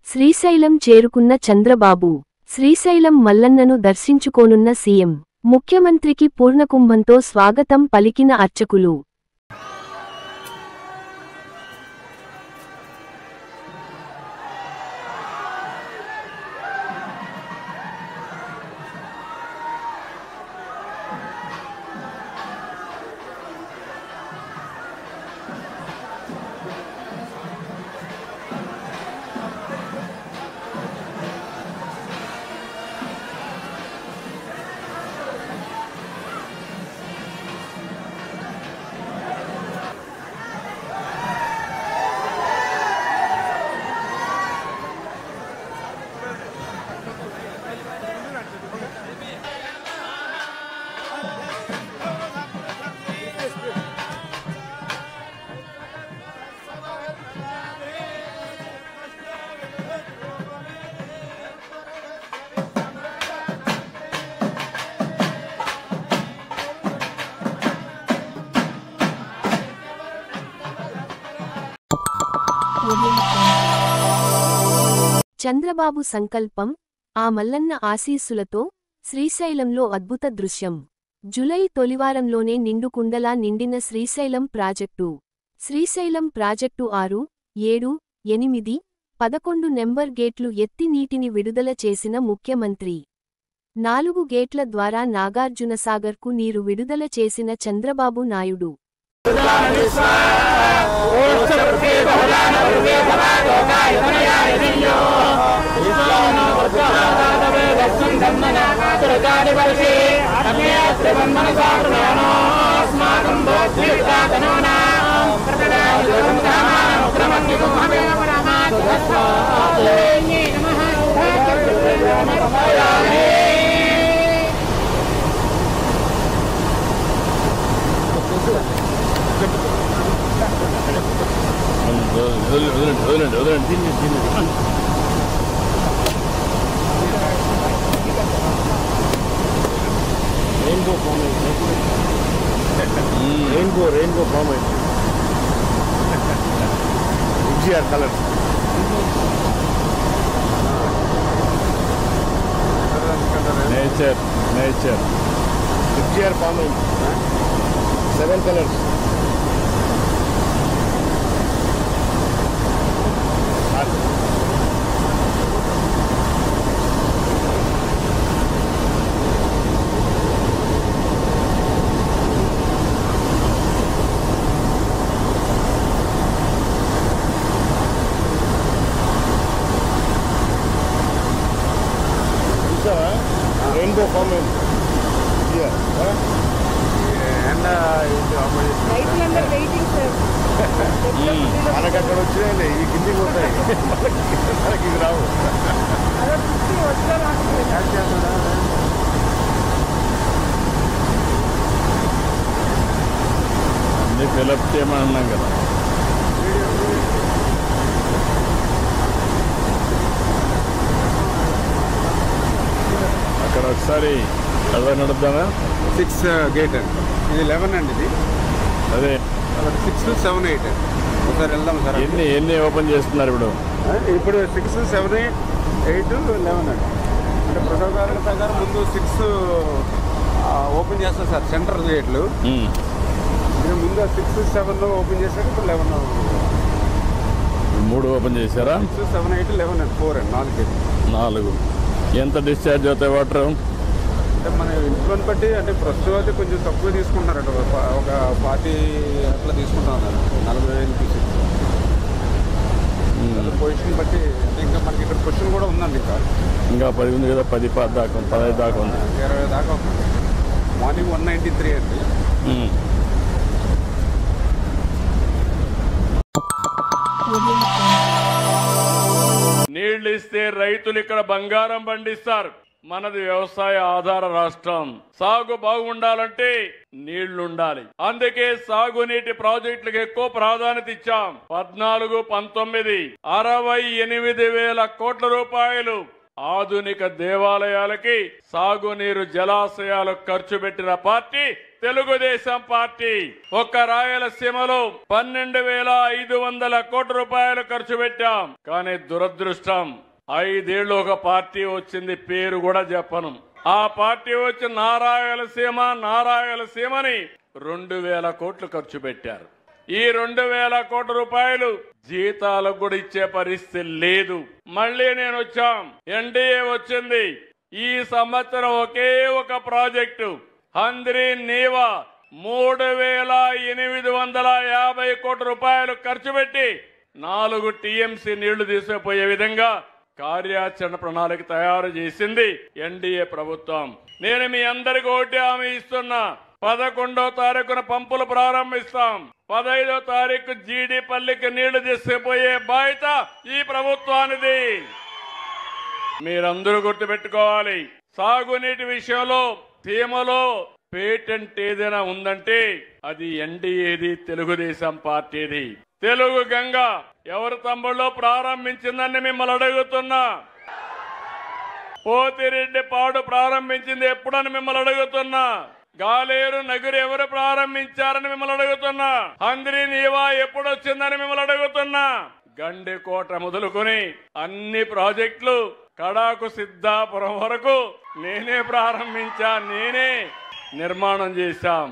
శ్రీశైలం చేరుకున్న చంద్రబాబు. శ్రీశైలం మల్లన్నను దర్శించుకోనున్న సీఎం. ముఖ్యమంత్రికి పూర్ణకుంభంతో స్వాగతం పలికిన అర్చకులు. చంద్రబాబు సంకల్పం, ఆ మల్లన్న ఆశీస్సులతో శ్రీశైలంలో అద్భుత దృశ్యం. జూలై తొలివారంలోనే నిండుకుండలా నిండిన Srisailam project. Srisailam project 6, 7, 8, 11 number గేట్లు ఎత్తి నీటిని విడుదల చేసిన ముఖ్యమంత్రి. 4 గేట్ల ద్వారా నాగార్జునసాగర్కు నీరు విడుదల చేసిన Chandrababu Naidu. Rainbow form FGR colors. Nature. FGR farming. 7 colors. Rainbow farming. Yeah. And waiting, sir. మనకు అక్కడ వచ్చినాయి ఈ కిందికి పోతాయి మనకి ఇది రావు. అన్నీ ఫిలప్ చేయమన్నాం కదా. అక్కడ ఒకసారి అలా నడుద్దామా. 6 గేట్ అండి, ఇది 11 అండి, ఇది అదే 6, 7, 8 ఒకసారి వెళ్దాం సార్. ఎన్ని ఓపెన్ చేస్తున్నారు ఇప్పుడు? 6, 7, 8, 11 అండి. అంటే ప్రోటోకాల్ ప్రకారం ముందు 6 ఓపెన్ చేస్తారు సార్, సెంటర్ గేట్లు. ముందు 6, 7 ఓపెన్ చేశారు, ఇప్పుడు 11 3 ఓపెన్ చేశారా? 6, 7, 8, 11 అండి, 4 అండి, 4 గేట్లు. 4. ఎంత డిశ్చార్జ్ అవుతాయి వాటర్? అంటే మన ఇంట్లోని బట్టి, అంటే ప్రస్తుతం అయితే కొంచెం తక్కువ తీసుకుంటున్నారంట, ఒక 40 అట్లా తీసుకుంటున్నారు, 40,000 పొజిషన్ బట్టి. అంటే ఇంకా మనకి ఇక్కడ క్వశ్చన్ కూడా ఉందండి, ఇంకా 10 ఉంది కదా, 10 దాకా 15 దాకా ఉంది, 20 దాకా ఉంది. మార్నింగ్ 193 అండి. నీళ్లు ఇస్తే రైతులు ఇక్కడ బంగారం పండిస్తారు. మనది వ్యవసాయ ఆధార రాష్ట్రం. సాగు బాగుండాలంటే నీళ్లుండాలి. అందుకే సాగునీటి ప్రాజెక్టులకు ఎక్కువ ప్రాధాన్యత ఇచ్చాం. 14, 19 68,000 కోట్ల రూపాయలు ఆధునిక దేవాలయాలకి సాగునీరు జలాశయాలకు ఖర్చు పెట్టిన పార్టీ తెలుగుదేశం పార్టీ. ఒక్క రాయలసీమలో 12,500 కోట్ల రూపాయలు ఖర్చు పెట్టాం. కానీ దురదృష్టం 5 ఏళ్ళు ఒక పార్టీ వచ్చింది, పేరు కూడా చెప్పను. ఆ పార్టీ వచ్చి నారాయలసీమని 2,000 కోట్లు ఖర్చు పెట్టారు. ఈ 2,000 కోట్ల రూపాయలు జీతాలకు కూడా ఇచ్చే పరిస్థితి లేదు. మళ్ళీ నేను వచ్చాం, ఎన్డీఏ వచ్చింది. ఈ సంవత్సరం ఒకే ఒక ప్రాజెక్టు హంద్రీ నీవా 3,850 కోట్ల రూపాయలు ఖర్చు పెట్టి 4 టీఎంసీ నీళ్లు తీసుకుపోయే విధంగా కార్యాచరణ ప్రణాళిక తయారు చేసింది ఎన్డీఏ ప్రభుత్వం. నేను మీ అందరికీ ఒకటి హామీ ఇస్తున్నా, 11వ తారీఖున పంపులు ప్రారంభిస్తాం. 15వ తారీఖు జీడిపల్లికి నీళ్లు తీసుకుపోయే బాధ్యత ఈ ప్రభుత్వానిది. మీరందరూ గుర్తుపెట్టుకోవాలి, సాగునీటి విషయంలో సీమలో పేటెంట్ ఏదైనా ఉందంటే అది ఎన్డీఏది, తెలుగుదేశం పార్టీది. తెలుగు గంగ ఎవరు తమ్ముళ్ళు ప్రారంభించిందని మిమ్మల్ని అడుగుతున్నా. పోతిరెడ్డి పాడు ప్రారంభించింది ఎప్పుడని మిమ్మల్ని అడుగుతున్నా. గాలేరు నగరు ఎవరు ప్రారంభించారని మిమ్మల్ని అడుగుతున్నా. హంద్రీ నీవా ఎప్పుడు వచ్చిందని మిమ్మల్ని అడుగుతున్నా. గండికోట మొదలుకొని అన్ని ప్రాజెక్టులు కడాకు సిద్ధాపురం వరకు నేనే ప్రారంభించా, నేనే నిర్మాణం చేశాం.